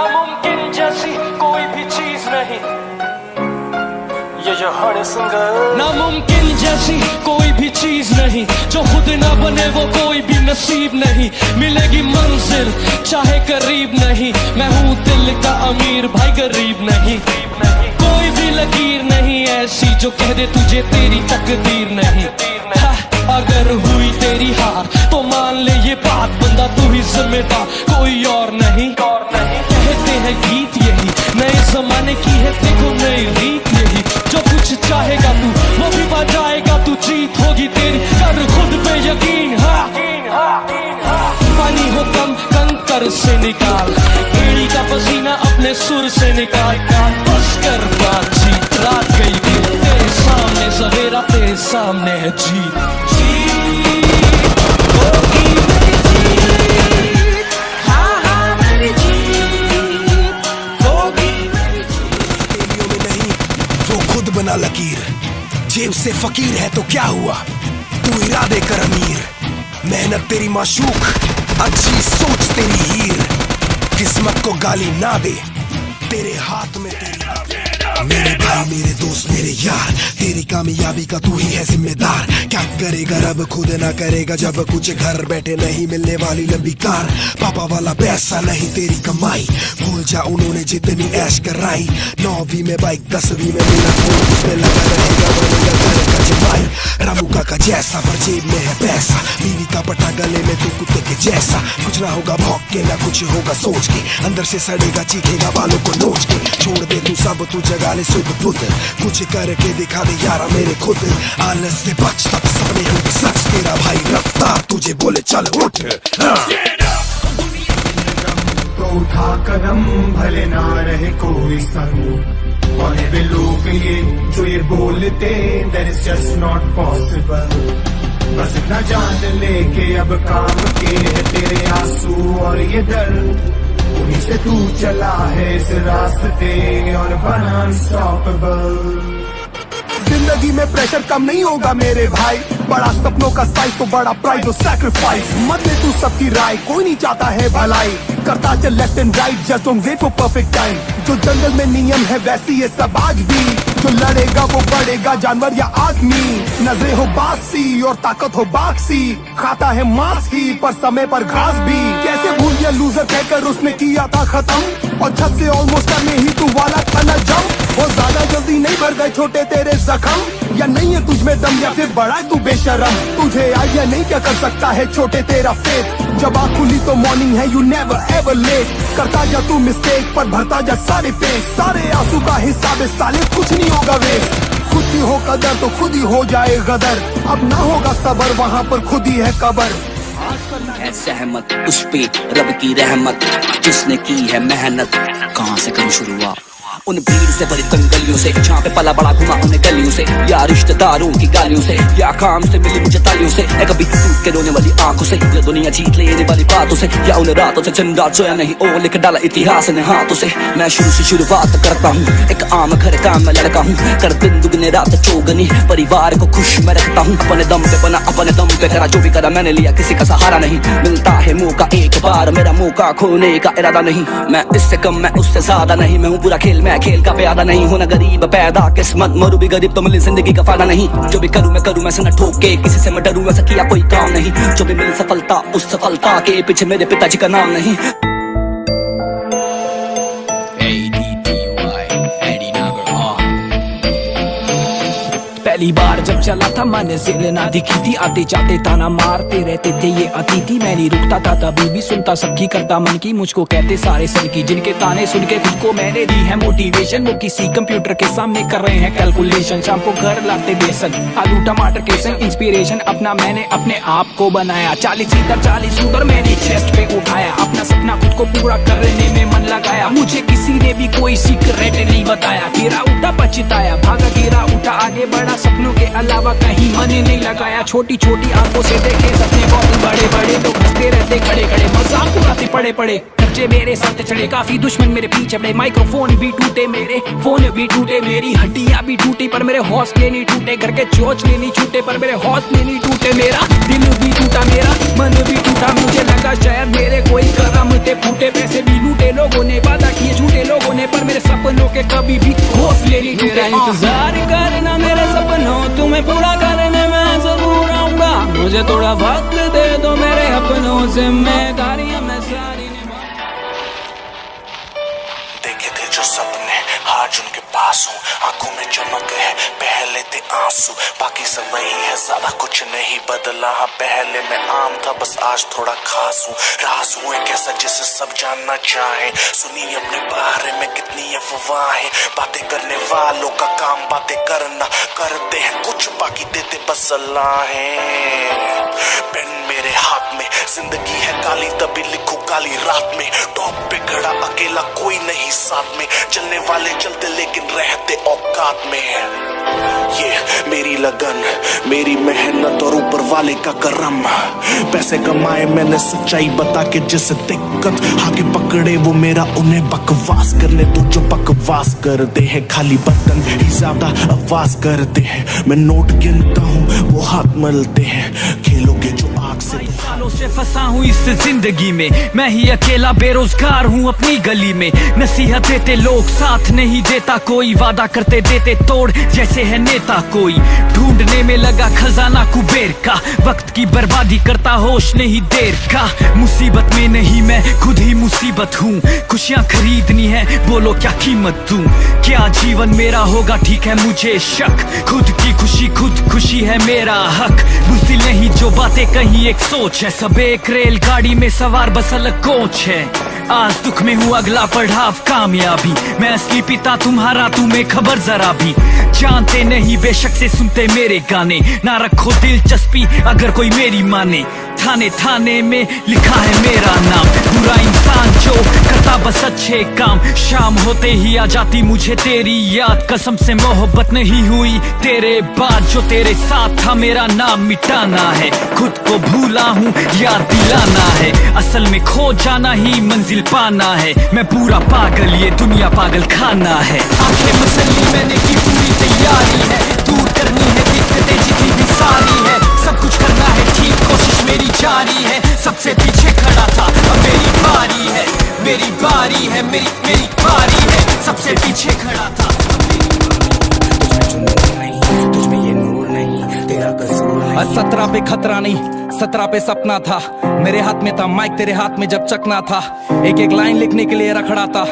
नामुमकिन जैसी कोई भी चीज नहीं, ये जो हर सिंगर। नामुमकिन जैसी कोई भी चीज नहीं, जो खुद ना बने वो कोई भी नसीब नहीं। मिलेगी मंजिल चाहे करीब नहीं, मैं हूँ दिल का अमीर भाई गरीब नहीं। कोई भी लकीर नहीं ऐसी जो कह दे तुझे तेरी तकदीर नहीं। अगर हुई तेरी हार तो मान ले ये बात, बंदा तू ही जिम्मेदार कोई और नहीं। कहते हैं गीत यही नए जमाने की है, देखो नई रीत यही। जो कुछ चाहेगा तू वो भी बजाएगा, तू जीत होगी तेरी, कर खुद पे यकीन। पानी हो कम कंकर से निकाल, एड़ी का पसीना अपने सुर से निकाल। बस कर बातचीत, रात गई तेरे सामने सवेरा, तेरे सामने है जीत। बना लकीर, जेब से फकीर है तो क्या हुआ, तू इरादे कर अमीर। मेहनत तेरी माशूक, अच्छी सोच तेरी हीर। किस्मत को गाली ना दे, तेरे हाथ में तेरी। मेरे भाई मेरे दोस्त मेरे यार, तेरी कामयाबी का तू ही है जिम्मेदार। क्या करेगा रब खुद ना करेगा जब कुछ घर बैठे नहीं मिलने वाली लंबी कार। पापा वाला पैसा नहीं तेरी कमाई, भूल जा उन्होंने जितनी ऐश कराई। 9वीं में बाइक 10वीं में मिला फोन, उसमें लगा रहेगा बनेगा घर का जमाई। रामुका का जैसा पर जेब में है पैसा, बीवी का पट्टा गले में तू कुत्ते के जैसा। कुछ ना होगा भौंक के ना कुछ होगा सोच के, अंदर से सड़ेगा चीखेगा बालों को नोच के। छोड़ दे तू सब तू जगा ले सुध बुध, कुछ करके दिखा दे यारा मेरे खुद। आलस से बच तब सामने होगी सच, तेरा भाई रफ्तार तुझे बोले चल उठ। तो उठा कदम भले ना रहे कोई संग, कौन है वे लोग ये जो ये बोलते that is just not possible। बस इतना जान ले के अब काम के है तेरे आंसू और ये दर्द, उन्हीं से तू चला है इस रास्ते और बना अनस्टॉपेबल। जिंदगी में प्रेशर कम नहीं होगा मेरे भाई, बड़ा सपनों का साइज तो बड़ा प्राइज और सैक्रिफाइस। मत ले तू सबकी राय, कोई नहीं चाहता है भलाई, करता चल left and right just don't wait for perfect time. जो जंगल में नियम है वैसी ये सब आज भी, जो लड़ेगा वो बढ़ेगा जानवर या आदमी। नजरें हो बासी और ताकत हो बाक्सी, खाता है मांस ही पर समय पर घास भी। कैसे भूल गया लूजर कहकर उसने किया था खत्म, और छत से ऑलमोस्ट करने ही तू वाला था न जम। वो ज्यादा जल्दी नहीं भर गए छोटे तेरे जख्म, या नहीं है तुझ में दम या फिर बड़ा है तू बेशरम। तुझे आइडिया नहीं क्या कर सकता है छोटे तेरा फेथ, जब आँख खुली तो मॉर्निंग है यू नेवर एवर लेट। करता जा तू मिस्टेक पर भरता जा सारे पेज, सारे आंसू का हिसाब साले कुछ नहीं होगा वेस्ट। खुद की हो कदर तो खुद ही हो जाए गदर, अब ना होगा सबर वहाँ पर खुद ही है कबर। है सहमत उस पे रब की रहमत, जिसने की है मेहनत। कहाँ से करूँ शुरुआत उन भीड़ से भरी गलियों से, जहाँ पे पला बड़ा घुमा उन्हें गलियों से, या रिश्तेदारों की गालियों से, या काम से मिली मुझे तालियों से, या कभी टूट के रोने वाली आंखों से, या दुनिया जीत लेने वाली बातों से, या उन रातों से जिन रात सोया नहीं ओ लिख डाला इतिहास ने हाथों से। मैं शुरू से शुरुआत करता हूँ, एक आम घर का मैं लड़का हूँ, कर दिन दुगने रात चौगनी, परिवार को खुश मैं रखता हूँ। अपने दम पे बना अपने दम पे करा, जो भी करा मैंने लिया किसी का सहारा नहीं। मिलता है मौका एक बार, मेरा मौका खोने का इरादा नहीं। मैं इससे कम मैं उससे ज्यादा नहीं, मैं हूँ पूरा खेल मैं खेल का प्यादा नहीं। होना गरीब पैदा किस्मत, मरू भी गरीब तो मिली जिंदगी का फायदा नहीं। जो भी करूँ मैं से न ठोके, किसी से मैं डरूँ ऐसा किया कोई काम नहीं। जो भी मिली सफलता उस सफलता के पीछे मेरे पिताजी का नाम नहीं। पहली बार जब चला था मन से लेना दिखी थी, आते जाते ताना मारते रहते थे ये अतिथि। मैं नहीं रुकता था तभी भी सुनता सबकी, करता मन की मुझको कहते सारे सर की। जिनके ताने सुन के खुद को मैंने दी है मोटिवेशन, वो किसी कंप्यूटर के सामने कर रहे हैं कैलकुलेशन। शाम को घर लाते बेसन आलू टमाटर के संग, इंस्पिरेशन अपना मैंने अपने आप को बनाया। 40 सीटर 40 उधर मैंने चेस्ट पे उठाया, अपना सपना खुद को पूरा करने में मन लगाया। मुझे किसी ने भी कोई सीक्रेट नहीं बताया, गिरा उठा पछताया, भागा गिरा उठा आगे बढ़ा, सपनों के अलावा कहीं मन नहीं लगाया। छोटी छोटी आंखों से देखे सपने बहुत बड़े बड़े, तो हंसते रहते खड़े खड़े, मजाक उड़ाते पड़े पड़े। खर्चे मेरे साथ चढ़े, काफी दुश्मन मेरे पीछे पड़े, माइक्रोफोन भी टूटे मेरे, फोन भी टूटे, मेरी हड्डियां भी टूटी पर मेरे हौसले नहीं टूटे, घर के चोचले नहीं छूटे पर मेरे हौसले नहीं टूटे, मेरा दिल भी टूटा, मेरा मन भी टूटा, मुझे लगा शायद मेरे कोई करम थे फूटे, पैसे भी लूटे लोगों ने, वादा किए झूठे लोगों ने, पर मेरे सपनों के कभी भी हौसले नहीं टूटे। इंतजार करना मेरे सपनों तुम्हें पूरा करने में जरूर आऊंगा, मुझे थोड़ा वक्त दे दो मेरे अपनों से, मैं गाड़ियां में सारी देखे थे जो सपने आज उनके पास हूँ, आंखों में चमक है पहले थे आंसू, बाकी सब वही है, ज्यादा कुछ नहीं बदला, पहले मैं आम था बस आज थोड़ा खास हूँ, राज हूँ एक ऐसा जिसे सब जानना चाहे, सुनिए अपने बारे में कितनी अफवाहें, बातें करने वालों का काम बातें करना, करते हैं कुछ बाकी देते बस सलाहें, पेन मेरे हाथ में, जिंदगी है काली तभी लिखूं काली रात में, टॉप पे खड़ा अकेला कोई नहीं साथ में, चलने वाले चलते लेकिन रहते औकात में, ये मेरी लगन मेरी मेहनत और ऊपर वाले का करम, पैसे कमाए मैंने सच्चाई बता के, जिसे दिक्कत आगे पकड़े वो मेरा उन्हें बकवास करने दो, जो बकवास करते हैं खाली बर्तन ही ज्यादा आवाज करते हैं, मैं नोट गिनता हूँ वो हाथ मलते हैं, खेलोगे जो आग से सालों से फंसा हूँ इस जिंदगी में, मैं ही अकेला बेरोजगार हूँ अपनी गली में, नसीहत देते लोग साथ नहीं देता कोई, वादा करते देते तोड़ जैसे है नेता कोई, ढूंढने में लगा खजाना कुबेर का, वक्त की बर्बादी करता होश नहीं देर का, मुसीबत में नहीं मैं खुद ही मुसीबत हूँ, खुशियाँ खरीदनी है बोलो क्या कीमत दूं, क्या जीवन मेरा होगा ठीक है मुझे शक, खुद की खुशी है मेरा हक, बुझदिल नहीं जो बातें कहीं एक सोच है, सब एक रेलगाड़ी में सवार बस अलग कोच है, आज दुख में हूँ अगला पड़ाव कामयाबी, मैं असली पिता तुम्हारा तुम्हें खबर जरा भी, जानते नहीं बेशक से सुनते मेरे गाने, ना रखो दिलचस्पी अगर कोई मेरी माने, थाने थाने में लिखा है मेरा नाम, बुरा इंसान जो करता बस अच्छे काम, शाम होते ही आ जाती मुझे तेरी याद, कसम से मोहब्बत नहीं हुई तेरे बाद, जो तेरे साथ था मेरा नाम मिटाना है, खुद को भूला हूँ याद दिलाना है, असल में खो जाना ही मंजिल पाना है, मैं पूरा पागल ये दुनिया पागल खाना है, आंखें मसली मैंने की पूरी तैयारी है, दूर करनी है दिक्कतें जितनी भी सारी है, सब कुछ करना है ठीक कोशिश मेरी जारी है, सबसे पीछे खड़ा था अब मेरी बारी है, मेरी बारी है, मेरी बारी है, सबसे पीछे खड़ा था, तुझमें ये नूर नहीं तेरा कसूर नहीं, 17 पे खतरा नहीं 17 पे सपना था, मेरे हाथ में था माइक तेरे हाथ में जब चकना था, एक एक लाइन लिखने के लिए रखड़ा था,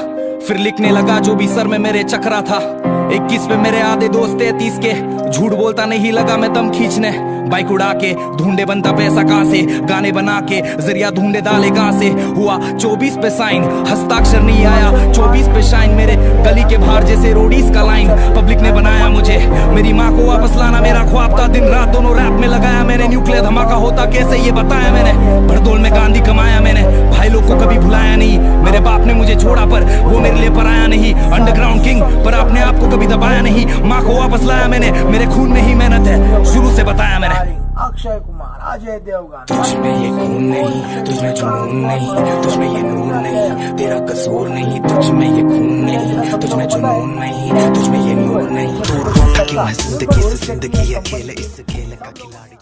फिर लिखने लगा जो भी सर में मेरे चकरा था, 21 पे मेरे आधे दोस्त 33 के, झूठ बोलता नहीं लगा मैं दम खींचने, बाइक उड़ा के ढूंढे बनता पैसा कहाँ से, गाने बना के जरिया ढूंढे डाले कहाँ से, हुआ 24 पे साइन हस्ताक्षर नहीं आया, 24 पे शाइन मेरे गली के बाहर जैसे रोडीज का लाइन, पब्लिक ने बनाया मुझे, मेरी माँ को वापस लाना मेरा ख्वाब था, दिन रात दोनों रैप में लगाया मैंने, न्यूक्लियर धमाका होता कैसे ये बताया मैंने, भरदौल में गांधी कमाया मैंने, भाई लोग को कभी भुलाया नहीं, मेरे बाप ने मुझे छोड़ा पर वो मेरे लिए पराया नहीं, अंडरग्राउंड किंग पर अपने आप को कभी दबाया नहीं, माँ को वापस लाया मैंने, मेरे खून में ही मेहनत है शुरू से बताया मैंने, अक्षय कुमार, अजय देवगन, तुझमें ये खून नहीं तुझमें जुनून नहीं, तुझमें ये नूर नहीं तेरा कसूर नहीं, तुझमें ये खून नहीं तुझमें जुनून नहीं, तुझमें ये नूर नहीं, तो रोना क्यों है जिंदगी से, जिंदगी है खेल इस खेल का खिलाड़ी।